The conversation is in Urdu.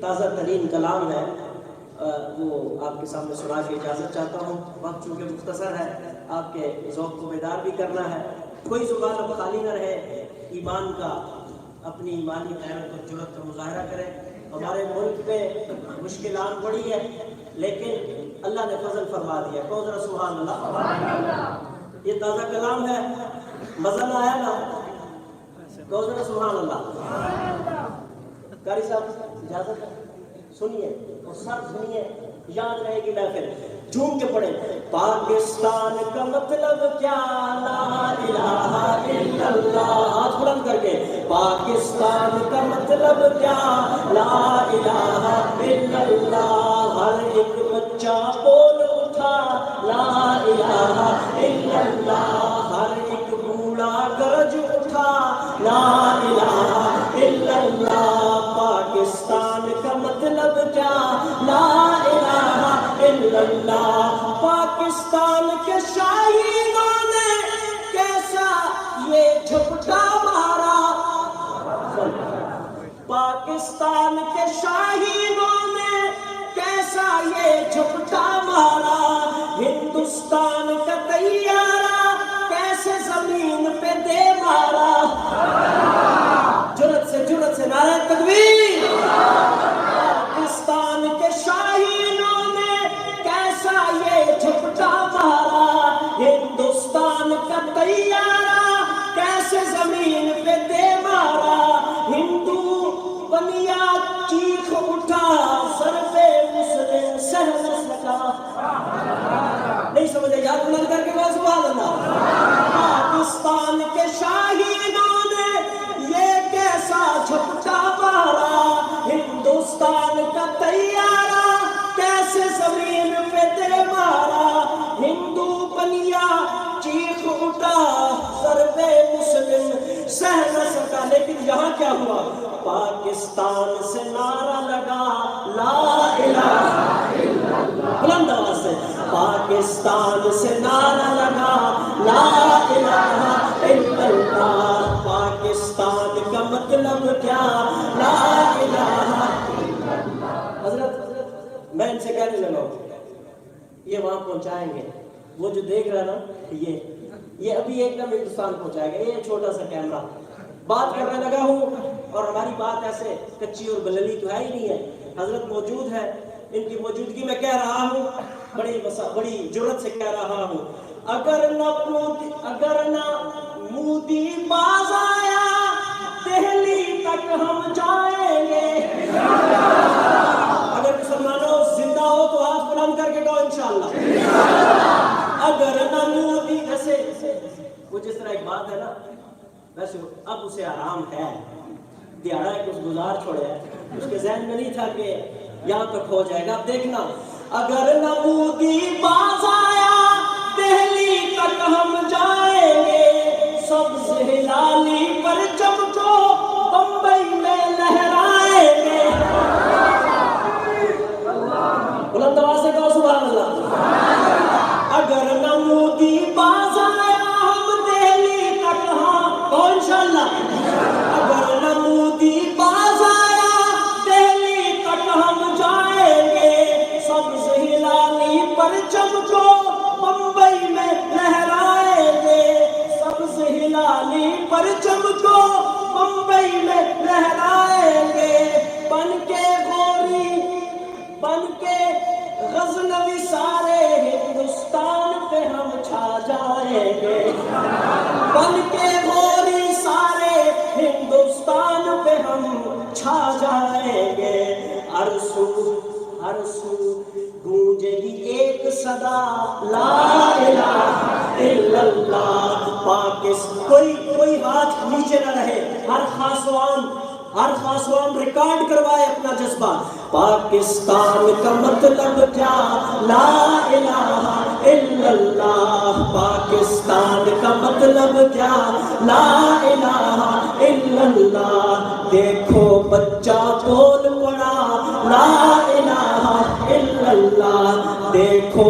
تازہ ترین کلام ہے، وہ آپ کے سامنے سنا کے اجازت چاہتا ہوں۔ وقت چونکہ مختصر ہے، آپ کے ذوق کو بیدار بھی کرنا ہے، کوئی زبان اب خالی نہ رہے، ایمان کا، اپنی ایمانی غیرت اور جرأت کا مظاہرہ کرے۔ ہمارے ملک میں مشکلات بڑی ہے، لیکن اللہ نے فضل فرما دیا۔ کہو ذرا سبحان اللہ۔ یہ تازہ کلام ہے، مزہ نہ آیا نا؟ کہو ذرا سبحان اللہ۔ قاری صاحب اجازت ہے، سنیے اور سب سنیے، یاد رہے گی محفل، جھوم کے پڑھیں۔ پاکستان کا مطلب کیا؟ لا الہ الا اللہ۔ ہاتھ بلند کر کے، پاکستان کا مطلب کیا؟ لا الہ الا اللہ۔ ہر ایک بچہ بول اٹھا لا الہ الا اللہ۔ ہر ایک بوڑھا گرج اٹھا لا الہ الا اللہ۔ پاکستان کا مطلب کیا؟ لا الہ الا اللہ۔ پاکستان کے شاہینوں نے کیسا یہ جھپٹا مارا، پاکستان کے شاہینوں نے کیسا یہ جھپٹا مارا، ہندوستان کا طیارہ کیسے زمین پہ دے مارا۔ جرأت سے نعرہ تکبیر۔ پاکستان کے شاہینوں نے کیسا یہ جھپٹا مارا، ہندوستان کا طیارہ کیسے زمین پہ دے مارا۔ ہندو بنیا چیخ اٹھا، ضرب مسلم سہ نہ سکا۔ نہیں سمجھے؟ یاد بلند کر کے بول سبحان اللہ۔ پاکستان کے شاہینوں نے یہ کیسا جھپٹا مارا، ہندوستان کا طیارہ کیسے زمین پہ دے مارا۔ ہندو بنیا چیخ اٹھا، ضرب مسلم سہ نہ سکا۔ لیکن یہاں کیا ہوا؟ پاکستان سے نعرہ لگا لا الہ الا اللہ۔ بلند آواز سے، پاکستان سے نعرہ لگا لا الہ الا اللہ۔ پاکستان کا مطلب کیا؟ لا الہ الا اللہ۔ حضرت میں ان سے کہنے لگا ہوں، یہ وہاں پہنچائیں گے، وہ جو دیکھ رہا نا، یہ ابھی ایک دم ہندوستان پہنچائے گا، یہ چھوٹا سا کیمرہ۔ بات کرنے لگا ہوں اور ہماری بات ایسے کچی اور بللی تو ہے ہی نہیں ہے، حضرت موجود ہے، ان کی موجودگی میں کہہ رہا ہوں، بڑی جرأت سے کہہ رہا ہوں، اگر نہ مودی باز آیا دہلی تک ہم جائیں گے۔ اگر مسلمانوں زندہ ہو تو ہاتھ بلند کر کے کہو انشاءاللہ۔ اگر نہ مودی، ایسے وہ جس طرح ایک بات ہے نا، ویسے اب اسے آرام ہے، دیہڑا ایک اس گزار چھوڑے ہے، اس کے ذہن میں نہیں تھا کہ یہاں تک ہو جائے گا۔ اب دیکھنا، اگر نہ مودی باز آیا دہلی تک ہم جائیں گے، سبز ہلالی پرچم کو بمبئی میں لہرائیں گے۔ بلند آواز سے کہو سبحان اللہ۔ اگر نہ مودی باز آیا ہم دہلی تک، ہاں کہو انشاءاللہ۔ اگر نہ مودی باز آیا دہلی تک ہم جائیں گے، سبز ہلالی پرچم کو بمبئی میں لہرائیں گے، سبز ہلالی پرچم کو بمبئی میں لہرائیں گے۔ بن کے غوری، بن کے غزنوی، سارے ہندوستان پہ ہم چھا جائیں گے۔ بن کے غوری سارے ہندوستان پہ ہم چھا جائیں گے۔ ہر سو گونجے گی ایک صدا لا الہ الا اللہ۔ پاکستان، کوئی ہاتھ نیچے نہ رہے، ہر خاص وام ریکارڈ کروائے اپنا جذبہ۔ پاکستان کا مطلب کیا؟ لا الہ الا اللہ۔ پاکستان کا مطلب کیا؟ لا الہ الا اللہ۔ دیکھو بچہ بول پڑا لا الہ الا اللہ۔ دیکھو